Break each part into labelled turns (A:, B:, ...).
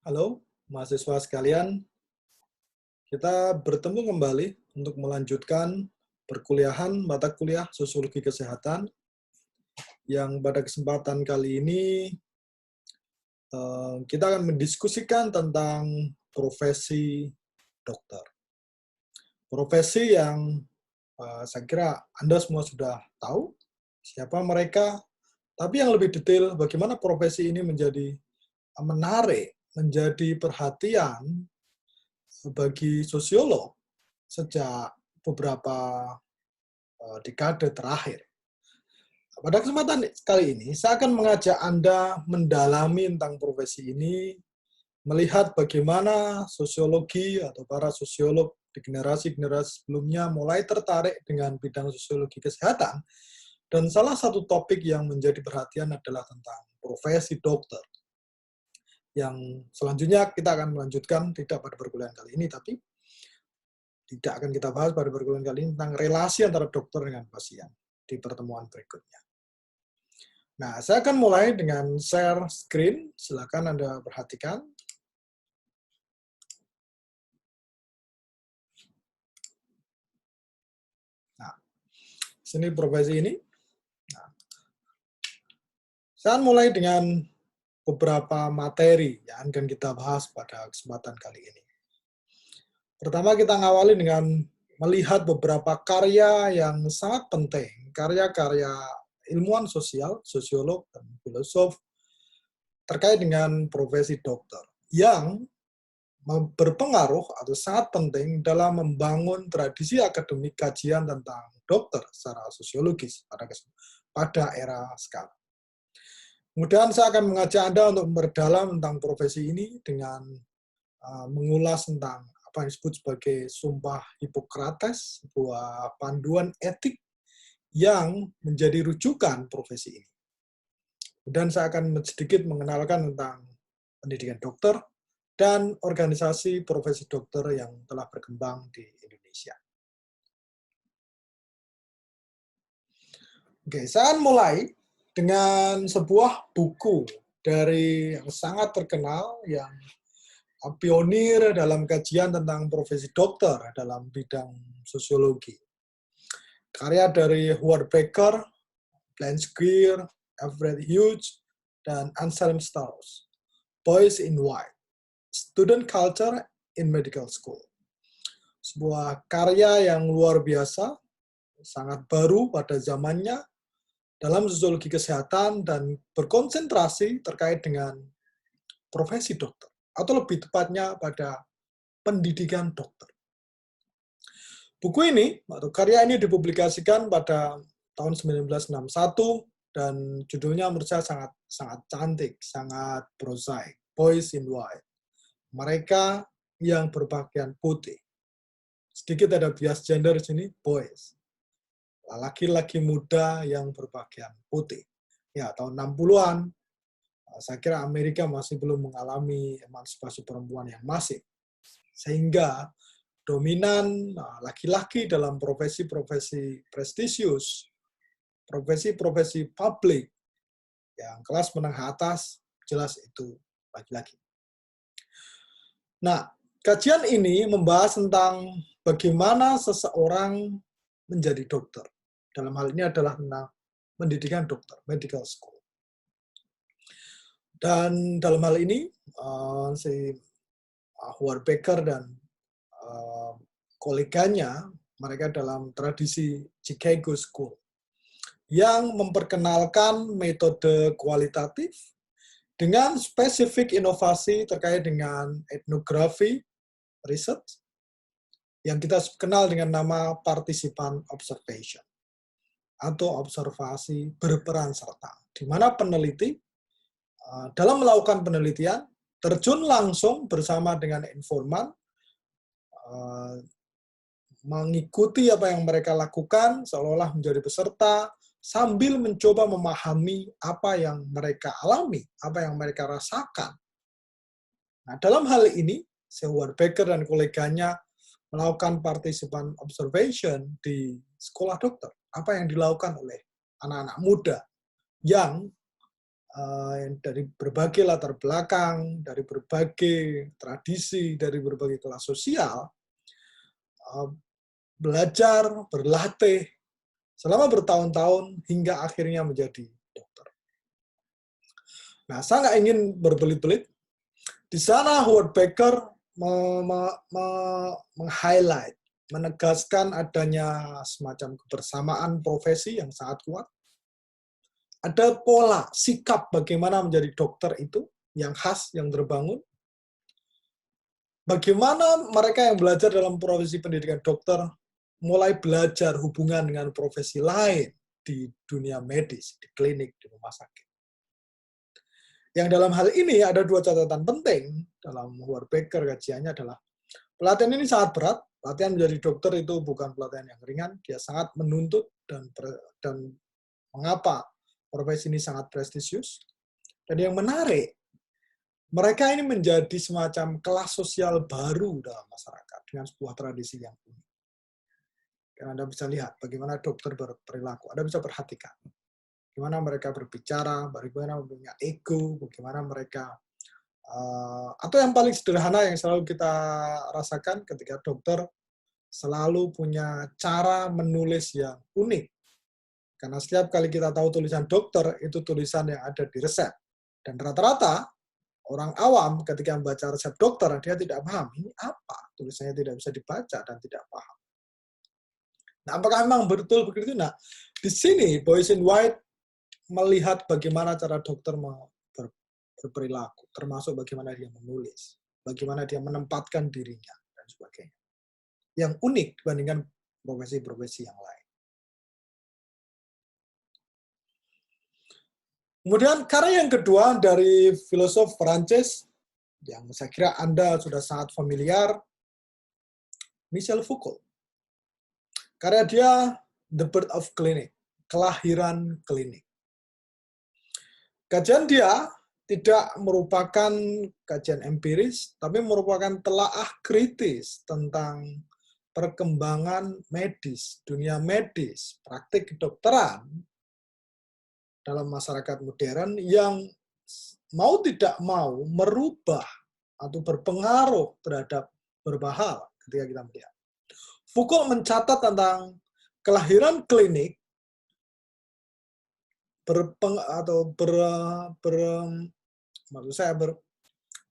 A: Halo, mahasiswa sekalian. Kita bertemu kembali untuk melanjutkan perkuliahan mata kuliah Sosiologi Kesehatan yang pada kesempatan kali ini kita akan mendiskusikan tentang profesi dokter. Profesi yang saya kira Anda semua sudah tahu siapa mereka, tapi yang lebih detail bagaimana profesi ini menjadi menarik, menjadi perhatian bagi sosiolog sejak beberapa dekade terakhir. Pada kesempatan kali ini, saya akan mengajak Anda mendalami tentang profesi ini, melihat bagaimana sosiologi atau para sosiolog di generasi-generasi sebelumnya mulai tertarik dengan bidang sosiologi kesehatan. Dan salah satu topik yang menjadi perhatian adalah tentang profesi dokter. Yang selanjutnya kita akan melanjutkan, tidak pada perkuliahan kali ini, tapi tidak akan kita bahas pada perkuliahan kali ini tentang relasi antara dokter dengan pasien di pertemuan berikutnya. Nah, saya akan mulai dengan share screen. Silakan Anda perhatikan. Nah, sini profesi ini. Nah, saya akan mulai dengan beberapa materi yang akan kita bahas pada kesempatan kali ini. Pertama, kita ngawali dengan melihat beberapa karya yang sangat penting, karya-karya ilmuwan sosial, sosiolog, dan filosof terkait dengan profesi dokter yang berpengaruh atau sangat penting dalam membangun tradisi akademik kajian tentang dokter secara sosiologis pada era sekarang. Kemudian saya akan mengajak Anda untuk berdalam tentang profesi ini dengan mengulas tentang apa yang disebut sebagai Sumpah Hippocrates, sebuah panduan etik yang menjadi rujukan profesi ini. Dan saya akan sedikit mengenalkan tentang pendidikan dokter dan organisasi profesi dokter yang telah berkembang di Indonesia. Oke, saya akan mulai dengan sebuah buku dari yang sangat terkenal, yang pionir dalam kajian tentang profesi dokter dalam bidang sosiologi. Karya dari Howard Becker, Lance Greer, Everett Hughes, dan Anselm Strauss, Boys in White, Student Culture in Medical School. Sebuah karya yang luar biasa, sangat baru pada zamannya dalam sosiologi kesehatan dan berkonsentrasi terkait dengan profesi dokter, atau lebih tepatnya pada pendidikan dokter. Buku ini, atau karya ini dipublikasikan pada tahun 1961 dan judulnya menurut saya sangat cantik, sangat prosaik. Boys in White. Mereka yang berpakaian putih. Sedikit ada bias gender di sini, boys. Laki-laki muda yang berpakaian putih. Ya, tahun 60-an, saya kira Amerika masih belum mengalami emansipasi perempuan yang masif. Sehingga dominan laki-laki dalam profesi-profesi prestisius, profesi-profesi publik yang kelas menengah atas, jelas itu laki-laki. Nah, kajian ini membahas tentang bagaimana seseorang menjadi dokter. Dalam hal ini adalah tentang pendidikan dokter, medical school. Dan dalam hal ini, si Howard Becker dan koleganya, mereka dalam tradisi Chicago School, yang memperkenalkan metode kualitatif dengan spesifik inovasi terkait dengan etnografi, research, yang kita kenal dengan nama participan observation, atau observasi berperan serta, di mana peneliti dalam melakukan penelitian terjun langsung bersama dengan informan, mengikuti apa yang mereka lakukan, seolah-olah menjadi peserta, sambil mencoba memahami apa yang mereka alami, apa yang mereka rasakan. Nah, dalam hal ini, Howard Becker dan koleganya melakukan participan observation di sekolah dokter. Apa yang dilakukan oleh anak-anak muda yang dari berbagai latar belakang, dari berbagai tradisi, dari berbagai kelas sosial, belajar, berlatih, selama bertahun-tahun hingga akhirnya menjadi dokter. Nah, saya nggak ingin berbelit-belit. Di sana Howard Baker meng-highlight, menegaskan adanya semacam kebersamaan profesi yang sangat kuat. Ada pola, sikap bagaimana menjadi dokter itu yang khas, yang terbangun. Bagaimana mereka yang belajar dalam profesi pendidikan dokter mulai belajar hubungan dengan profesi lain di dunia medis, di klinik, di rumah sakit. Yang dalam hal ini ada dua catatan penting dalam Howard Baker kajiannya adalah pelatihan ini sangat berat. Pelatihan menjadi dokter itu bukan pelatihan yang ringan, dia sangat menuntut dan mengapa profesi ini sangat prestisius. Dan yang menarik, mereka ini menjadi semacam kelas sosial baru dalam masyarakat dengan sebuah tradisi yang unik. Dan Anda bisa lihat bagaimana dokter berperilaku, Anda bisa perhatikan bagaimana mereka berbicara, bagaimana punya ego, bagaimana mereka atau yang paling sederhana yang selalu kita rasakan ketika dokter selalu punya cara menulis yang unik. Karena setiap kali kita tahu tulisan dokter, itu tulisan yang ada di resep. Dan rata-rata orang awam ketika membaca resep dokter, dia tidak paham ini apa, tulisannya tidak bisa dibaca dan tidak paham. Nah, apakah memang betul begitu? Nah, di sini Boyce and White melihat bagaimana cara dokter berperilaku, termasuk bagaimana dia menulis, bagaimana dia menempatkan dirinya, dan sebagainya. Yang unik dibandingkan profesi-profesi yang lain. Kemudian karya yang kedua dari filosof Perancis, yang saya kira Anda sudah sangat familiar, Michel Foucault. Karya dia The Birth of Clinic, kelahiran klinik. Kajian dia tidak merupakan kajian empiris, tapi merupakan telaah kritis tentang perkembangan medis, dunia medis, praktik kedokteran dalam masyarakat modern yang mau tidak mau merubah atau berpengaruh terhadap beberapa hal ketika kita melihat. Foucault mencatat tentang kelahiran klinik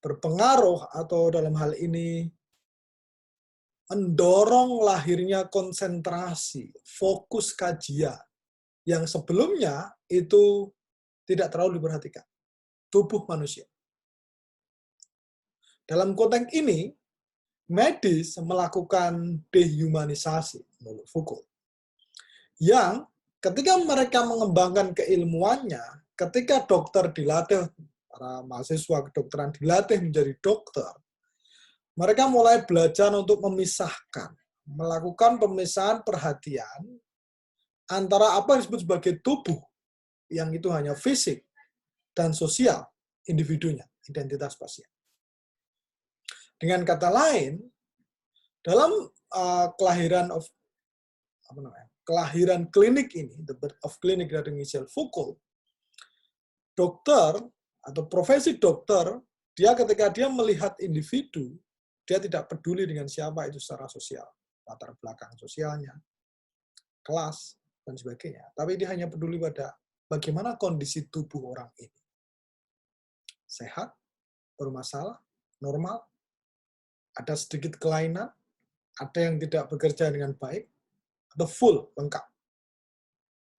A: berpengaruh atau dalam hal ini mendorong lahirnya konsentrasi, fokus kajian yang sebelumnya itu tidak terlalu diperhatikan. Tubuh manusia. Dalam konteks ini, medis melakukan dehumanisasi menurut Foucault. Yang ketika mereka mengembangkan keilmuannya, ketika dokter dilatih, para mahasiswa kedokteran dilatih menjadi dokter, mereka mulai belajar untuk memisahkan, melakukan pemisahan perhatian antara apa yang disebut sebagai tubuh, yang itu hanya fisik, dan sosial, individunya, identitas pasien. Dengan kata lain, dalam kelahiran klinik ini, The Birth of Clinic dari Michel Foucault, dokter atau profesi dokter, dia ketika dia melihat individu, dia tidak peduli dengan siapa itu secara sosial, latar belakang sosialnya, kelas, dan sebagainya. Tapi dia hanya peduli pada bagaimana kondisi tubuh orang ini. Sehat, bermasalah, normal, ada sedikit kelainan, ada yang tidak bekerja dengan baik, atau full, lengkap.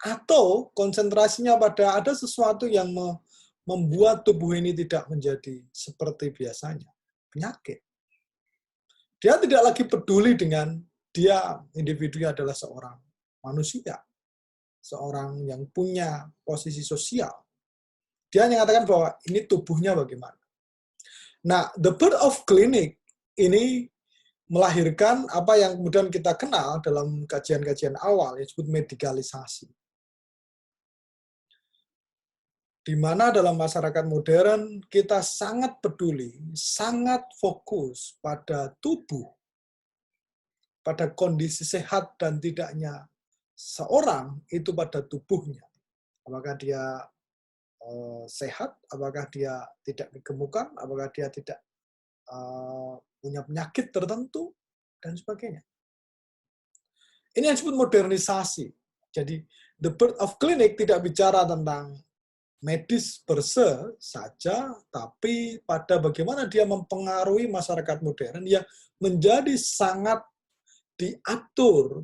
A: Atau konsentrasinya pada ada sesuatu yang membuat tubuh ini tidak menjadi seperti biasanya. Penyakit. Dia tidak lagi peduli dengan dia, individunya adalah seorang manusia. Seorang yang punya posisi sosial. Dia hanya mengatakan bahwa ini tubuhnya bagaimana. Nah, The Birth of Clinic ini melahirkan apa yang kemudian kita kenal dalam kajian-kajian awal, yang disebut medikalisasi. Di mana dalam masyarakat modern kita sangat peduli, sangat fokus pada tubuh, pada kondisi sehat dan tidaknya seorang itu pada tubuhnya. Apakah dia sehat, apakah dia tidak kegemukan, apakah dia tidak punya penyakit tertentu, dan sebagainya. Ini yang disebut modernisasi. Jadi, the birth of clinic tidak bicara tentang medis per se saja, tapi pada bagaimana dia mempengaruhi masyarakat modern yang menjadi sangat diatur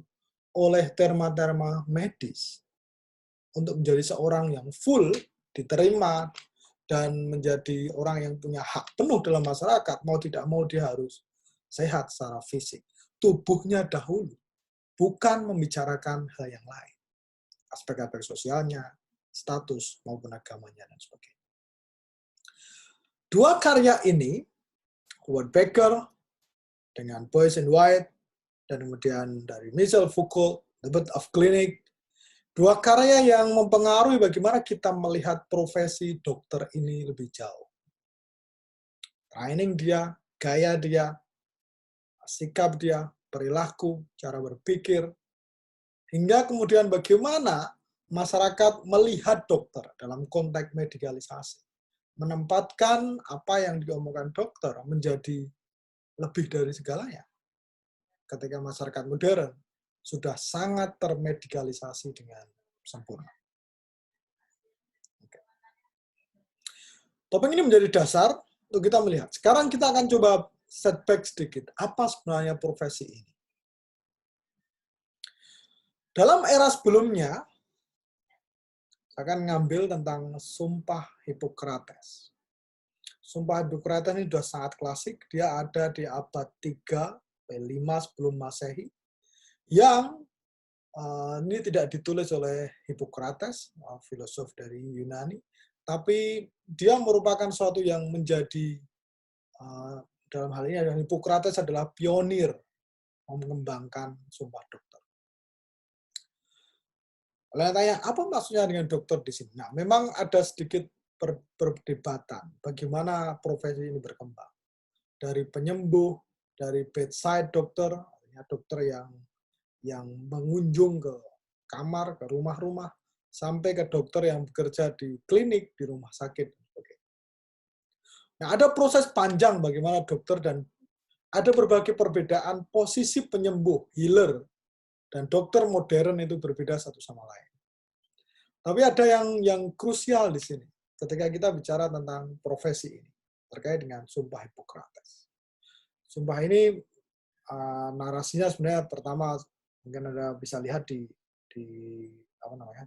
A: oleh terma-terma medis untuk menjadi seorang yang full, diterima, dan menjadi orang yang punya hak penuh dalam masyarakat, mau tidak mau dia harus sehat secara fisik. Tubuhnya dahulu, bukan membicarakan hal yang lain. Aspek-aspek sosialnya, status, maupun agamanya, dan sebagainya. Dua karya ini, Howard Becker dengan Boyce and White, dan kemudian dari Michel Foucault, The Birth of Clinic, dua karya yang mempengaruhi bagaimana kita melihat profesi dokter ini lebih jauh. Training dia, gaya dia, sikap dia, perilaku, cara berpikir, hingga kemudian bagaimana masyarakat melihat dokter dalam konteks medikalisasi. Menempatkan apa yang diomongkan dokter menjadi lebih dari segalanya. Ketika masyarakat modern sudah sangat termedikalisasi dengan sempurna. Topik ini menjadi dasar untuk kita melihat. Sekarang kita akan coba setback sedikit. Apa sebenarnya profesi ini? Dalam era sebelumnya, saya akan ngambil tentang Sumpah Hippocrates. Sumpah Hippocrates ini sudah sangat klasik. Dia ada di abad 3-5 sebelum Masehi. Yang ini tidak ditulis oleh Hippocrates, filosof dari Yunani, tapi dia merupakan suatu yang menjadi, dalam hal ini adalah Hippocrates adalah pionir mengembangkan sumpah dokter. Kalau tanya, apa maksudnya dengan dokter di sini? Nah, memang ada sedikit perdebatan bagaimana profesi ini berkembang. Dari penyembuh, dari bedside dokter, dokter yang mengunjung ke kamar, ke rumah-rumah, sampai ke dokter yang bekerja di klinik, di rumah sakit. Nah, ada proses panjang bagaimana dokter dan ada berbagai perbedaan posisi penyembuh, healer, dan dokter modern itu berbeda satu sama lain. Tapi ada yang krusial di sini ketika kita bicara tentang profesi ini terkait dengan Sumpah Hippocrates. Sumpah ini narasinya sebenarnya pertama mungkin Anda bisa lihat di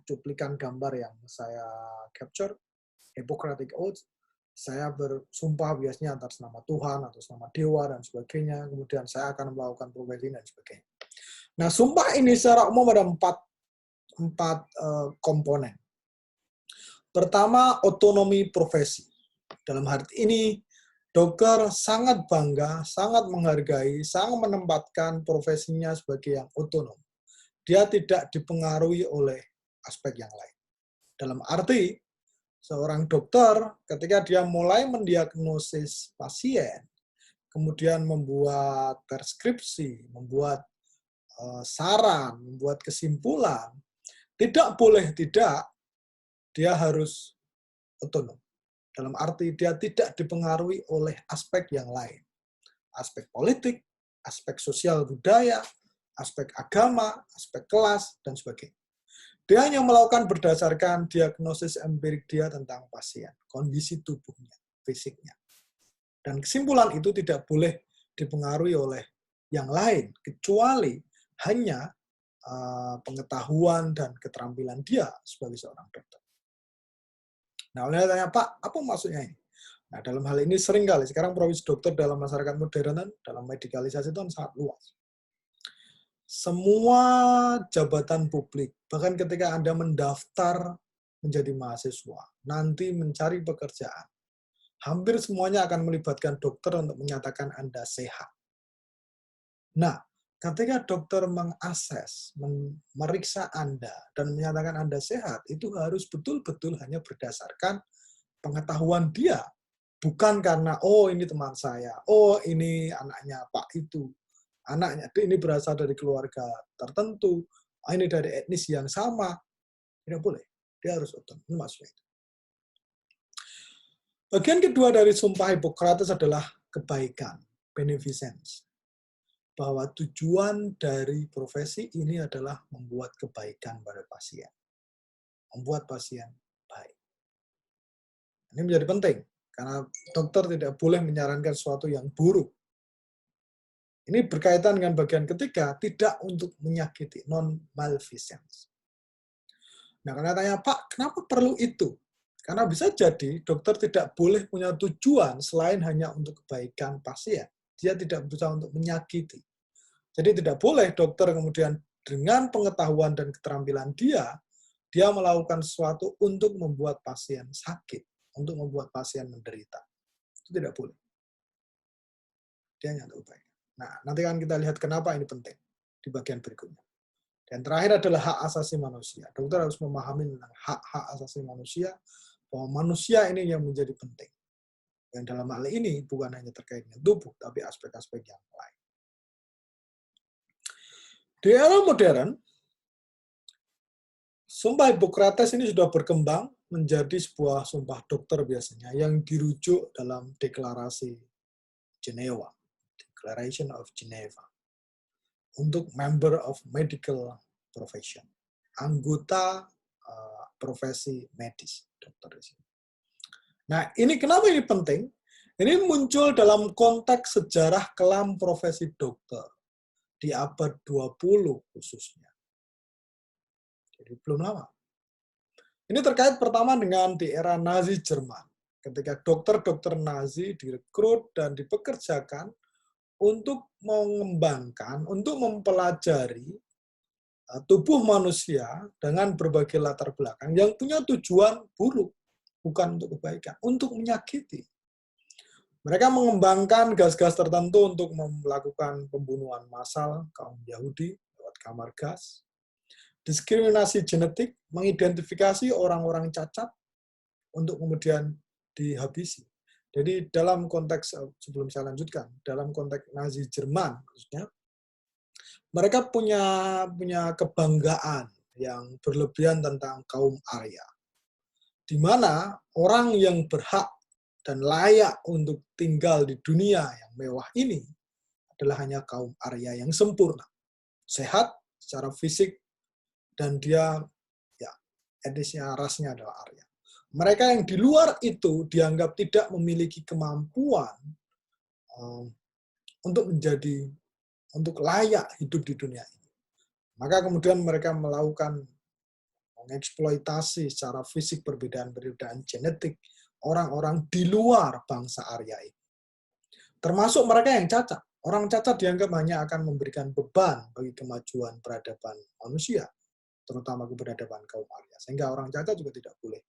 A: cuplikan gambar yang saya capture, Hippocratic Oath. Saya bersumpah biasanya atas nama Tuhan, atas nama dewa, dan sebagainya. Kemudian saya akan melakukan profesi dan sebagainya. Nah, sumpah ini secara umum ada empat komponen. Pertama, otonomi profesi. Dalam hal ini, dokter sangat bangga, sangat menghargai, sangat menempatkan profesinya sebagai yang otonom. Dia tidak dipengaruhi oleh aspek yang lain. Dalam arti, seorang dokter ketika dia mulai mendiagnosis pasien, kemudian membuat preskripsi, membuat saran, membuat kesimpulan, tidak boleh tidak, dia harus otonom. Dalam arti dia tidak dipengaruhi oleh aspek yang lain. Aspek politik, aspek sosial budaya, aspek agama, aspek kelas, dan sebagainya. Dia hanya melakukan berdasarkan diagnosis empirik dia tentang pasien, kondisi tubuhnya, fisiknya. Dan kesimpulan itu tidak boleh dipengaruhi oleh yang lain, kecuali hanya pengetahuan dan keterampilan dia sebagai seorang dokter. Nah, oleh tanya, Pak, apa maksudnya ini? Nah, dalam hal ini sering kali, sekarang profesi dokter dalam masyarakat modern, dalam medikalisasi itu sangat luas. Semua jabatan publik, bahkan ketika Anda mendaftar menjadi mahasiswa, nanti mencari pekerjaan, hampir semuanya akan melibatkan dokter untuk menyatakan Anda sehat. Nah, ketika dokter mengakses, memeriksa Anda, dan menyatakan Anda sehat, itu harus betul-betul hanya berdasarkan pengetahuan dia. Bukan karena, oh ini teman saya, oh ini anaknya Pak itu, anaknya ini berasal dari keluarga tertentu, ini dari etnis yang sama. Tidak boleh. Dia harus otonom. Maksudnya itu. Bagian kedua dari Sumpah Hippocrates adalah kebaikan, beneficence. Bahwa tujuan dari profesi ini adalah membuat kebaikan pada pasien. Membuat pasien baik. Ini menjadi penting, karena dokter tidak boleh menyarankan sesuatu yang buruk. Ini berkaitan dengan bagian ketiga, tidak untuk menyakiti, non-malfeasance. Nah, karena tanya, Pak, kenapa perlu itu? Karena bisa jadi dokter tidak boleh punya tujuan selain hanya untuk kebaikan pasien. Dia tidak berusaha untuk menyakiti. Jadi tidak boleh dokter kemudian dengan pengetahuan dan keterampilan dia melakukan sesuatu untuk membuat pasien sakit, untuk membuat pasien menderita. Itu tidak boleh. Dia hanya untuk kebaikan. Nah, nanti akan kita lihat kenapa ini penting di bagian berikutnya. Dan terakhir adalah hak asasi manusia. Dokter harus memahami tentang hak-hak asasi manusia, bahwa manusia ini yang menjadi penting. Dan dalam hal ini bukan hanya terkait dengan tubuh, tapi aspek-aspek yang lain. Di era modern, Sumpah Hippocrates ini sudah berkembang menjadi sebuah sumpah dokter biasanya yang dirujuk dalam deklarasi Jenewa, Declaration of Geneva, untuk member of medical profession, anggota profesi medis, dokter di sini. Nah, ini kenapa ini penting? Ini muncul dalam konteks sejarah kelam profesi dokter di abad 20 khususnya. Jadi belum lama. Ini terkait pertama dengan di era Nazi Jerman, ketika dokter-dokter Nazi direkrut dan dipekerjakan untuk mengembangkan, untuk mempelajari tubuh manusia dengan berbagai latar belakang yang punya tujuan buruk, bukan untuk kebaikan, untuk menyakiti. Mereka mengembangkan gas-gas tertentu untuk melakukan pembunuhan massal kaum Yahudi lewat kamar gas, diskriminasi genetik, mengidentifikasi orang-orang cacat untuk kemudian dihabisi. Jadi dalam konteks, sebelum saya lanjutkan, dalam konteks Nazi Jerman khususnya, mereka punya kebanggaan yang berlebihan tentang kaum Arya, di mana orang yang berhak dan layak untuk tinggal di dunia yang mewah ini adalah hanya kaum Arya yang sempurna, sehat secara fisik, dan dia ya etnisnya, rasnya adalah Arya. Mereka yang di luar itu dianggap tidak memiliki kemampuan untuk layak hidup di dunia ini. Maka kemudian mereka melakukan mengeksploitasi secara fisik perbedaan-perbedaan genetik orang-orang di luar bangsa Arya ini. Termasuk mereka yang cacat. Orang cacat dianggap hanya akan memberikan beban bagi kemajuan peradaban manusia, terutama keberadaban kaum Arya. Sehingga orang cacat juga tidak boleh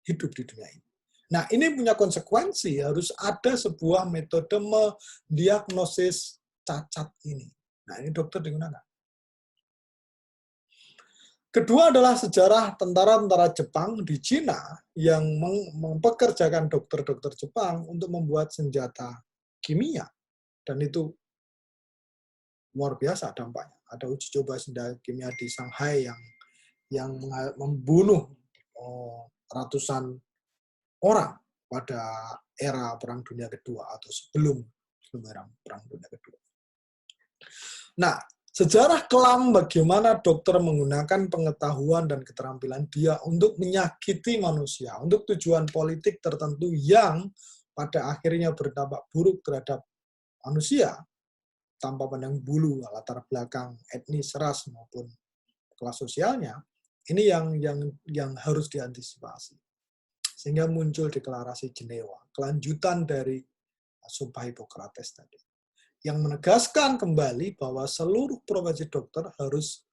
A: hidup di dunia ini. Nah, ini punya konsekuensi, harus ada sebuah metode mendiagnosis cacat ini. Nah, ini dokter digunakan. Kedua adalah sejarah tentara-tentara Jepang di Cina yang mempekerjakan dokter-dokter Jepang untuk membuat senjata kimia. Dan itu luar biasa dampaknya. Ada uji coba senjata kimia di Shanghai yang membunuh ratusan orang pada era Perang Dunia Kedua atau sebelum era Perang Dunia Kedua. Nah, sejarah kelam bagaimana dokter menggunakan pengetahuan dan keterampilan dia untuk menyakiti manusia, untuk tujuan politik tertentu yang pada akhirnya berdampak buruk terhadap manusia, tanpa pandang bulu, latar belakang etnis, ras, maupun kelas sosialnya, ini yang harus diantisipasi. Sehingga muncul deklarasi Jenewa, kelanjutan dari Sumpah Hippocrates tadi, yang menegaskan kembali bahwa seluruh profesi dokter harus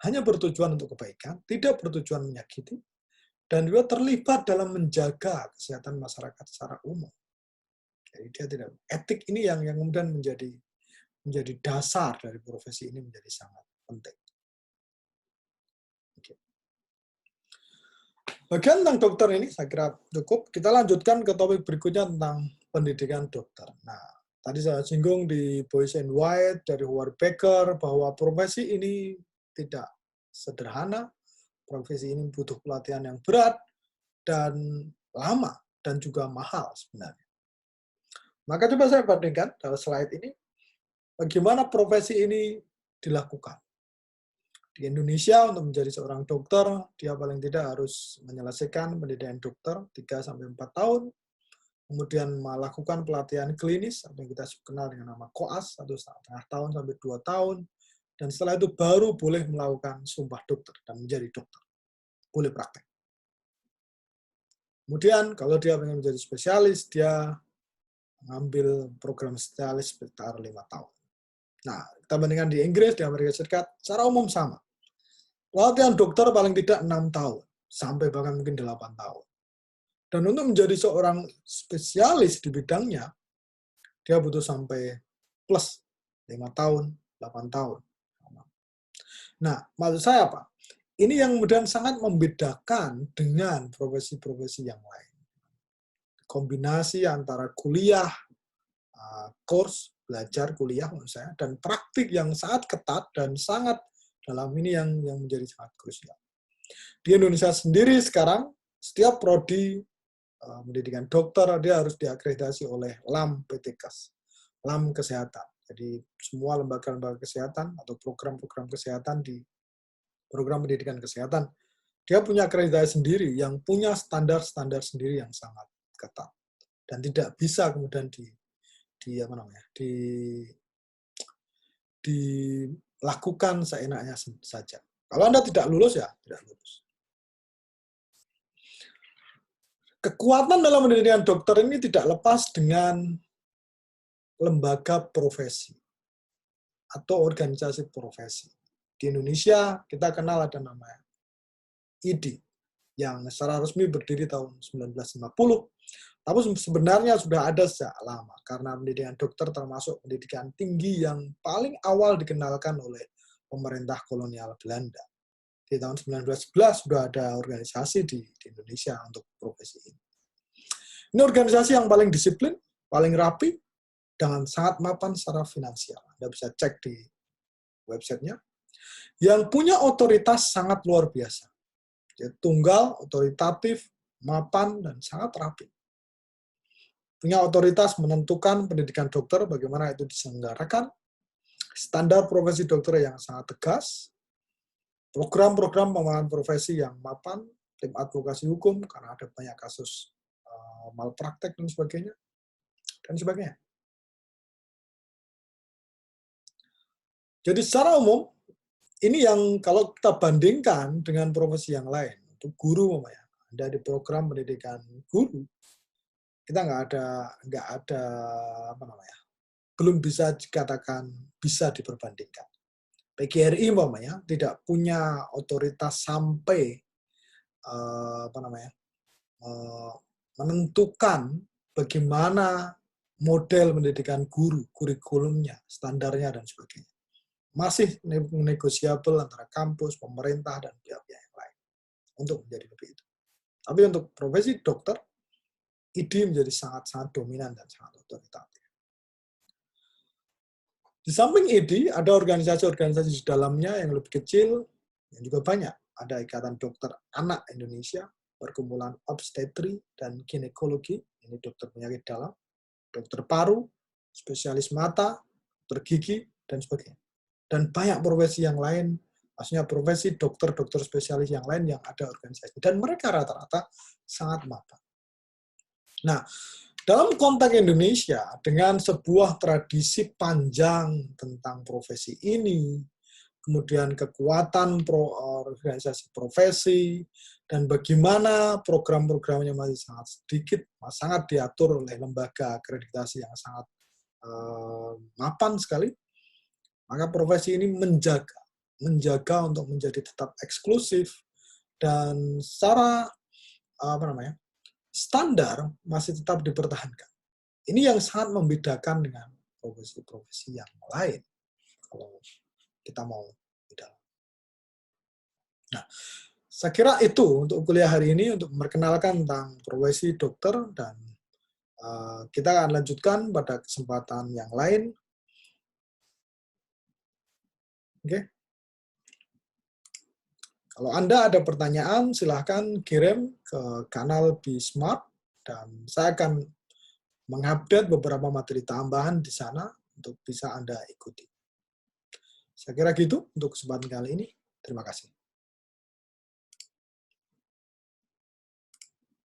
A: hanya bertujuan untuk kebaikan, tidak bertujuan menyakiti, dan juga terlibat dalam menjaga kesehatan masyarakat secara umum. Jadi dia tidak, etik ini yang kemudian menjadi dasar dari profesi ini, menjadi sangat penting. Oke. Bagian tentang dokter ini saya kira cukup. Kita lanjutkan ke topik berikutnya tentang pendidikan dokter. Nah, tadi saya singgung di Boyce and White dari Howard Becker bahwa profesi ini tidak sederhana, profesi ini butuh pelatihan yang berat dan lama dan juga mahal sebenarnya. Maka coba saya bandingkan dalam slide ini, bagaimana profesi ini dilakukan. Di Indonesia untuk menjadi seorang dokter, dia paling tidak harus menyelesaikan pendidikan dokter 3-4 tahun, kemudian melakukan pelatihan klinis, atau yang kita kenal dengan nama koas, 1,5 tahun sampai 2 tahun, dan setelah itu baru boleh melakukan sumpah dokter dan menjadi dokter. Boleh praktek. Kemudian kalau dia ingin menjadi spesialis, dia mengambil program spesialis sekitar 5 tahun. Nah, kita bandingkan di Inggris, di Amerika Serikat, secara umum sama. Latihan dokter paling tidak 6 tahun, sampai bahkan mungkin 8 tahun. Dan untuk menjadi seorang spesialis di bidangnya, dia butuh sampai plus 5 tahun, 8 tahun. Nah, maksud saya apa? Ini yang kemudian sangat membedakan dengan profesi-profesi yang lain. Kombinasi antara kuliah, course, belajar kuliah menurut saya, dan praktik yang sangat ketat dan sangat dalam ini yang menjadi sangat krusial. Di Indonesia sendiri sekarang, setiap prodi pendidikan dokter dia harus diakreditasi oleh LAM PTKes, LAM Kesehatan. Jadi semua lembaga-lembaga kesehatan atau program-program kesehatan di program pendidikan kesehatan, dia punya akreditasi sendiri yang punya standar-standar sendiri yang sangat ketat dan tidak bisa kemudian dilakukan seenaknya saja. Kalau Anda tidak lulus, ya tidak lulus. Kekuatan dalam pendidikan dokter ini tidak lepas dengan lembaga profesi atau organisasi profesi. Di Indonesia, kita kenal ada namanya IDI, yang secara resmi berdiri tahun 1950, tapi sebenarnya sudah ada sejak lama, karena pendidikan dokter termasuk pendidikan tinggi yang paling awal dikenalkan oleh pemerintah kolonial Belanda. Di tahun 1911 sudah ada organisasi di Indonesia untuk profesi ini. Ini organisasi yang paling disiplin, paling rapi, dengan sangat mapan secara finansial. Anda bisa cek di websitenya. Yang punya otoritas sangat luar biasa. Jadi, tunggal, otoritatif, mapan, dan sangat rapi. Punya otoritas menentukan pendidikan dokter, bagaimana itu diselenggarakan, standar profesi dokter yang sangat tegas, program-program pengembangan profesi yang mapan, tim advokasi hukum, karena ada banyak kasus malpraktek dan sebagainya, dan sebagainya. Jadi secara umum, ini yang kalau kita bandingkan dengan profesi yang lain, untuk guru, Anda di program pendidikan guru, kita nggak ada belum bisa dikatakan bisa diperbandingkan. PGRI tidak punya otoritas sampai menentukan bagaimana model pendidikan guru, kurikulumnya, standarnya, dan sebagainya. Masih negosiabel antara kampus, pemerintah, dan pihak-pihak yang lain untuk menjadi lebih itu. Tapi untuk profesi dokter, IDI menjadi sangat-sangat dominan dan sangat otoritatif. Di samping IDI, ada organisasi-organisasi di dalamnya yang lebih kecil, yang juga banyak. Ada Ikatan Dokter Anak Indonesia, Perkumpulan Obstetri dan Ginekologi, ini dokter penyakit dalam, dokter paru, spesialis mata, dokter gigi, dan sebagainya. Dan banyak profesi yang lain, maksudnya profesi dokter-dokter spesialis yang lain yang ada organisasi. Dan mereka rata-rata sangat mapan. Nah, dalam konteks Indonesia, dengan sebuah tradisi panjang tentang profesi ini, kemudian kekuatan organisasi profesi, dan bagaimana program-programnya masih sangat sedikit, sangat diatur oleh lembaga akreditasi yang sangat mapan sekali, maka profesi ini menjaga untuk menjadi tetap eksklusif dan secara standar masih tetap dipertahankan. Ini yang sangat membedakan dengan profesi-profesi yang lain kalau kita mau di dalam. Nah, saya kira itu untuk kuliah hari ini untuk memperkenalkan tentang profesi dokter, dan kita akan lanjutkan pada kesempatan yang lain. Oke. Kalau Anda ada pertanyaan, silahkan kirim ke kanal Be Smart Dan saya akan mengupdate beberapa materi tambahan di sana untuk bisa Anda ikuti. Saya kira gitu untuk kesempatan kali ini. Terima kasih.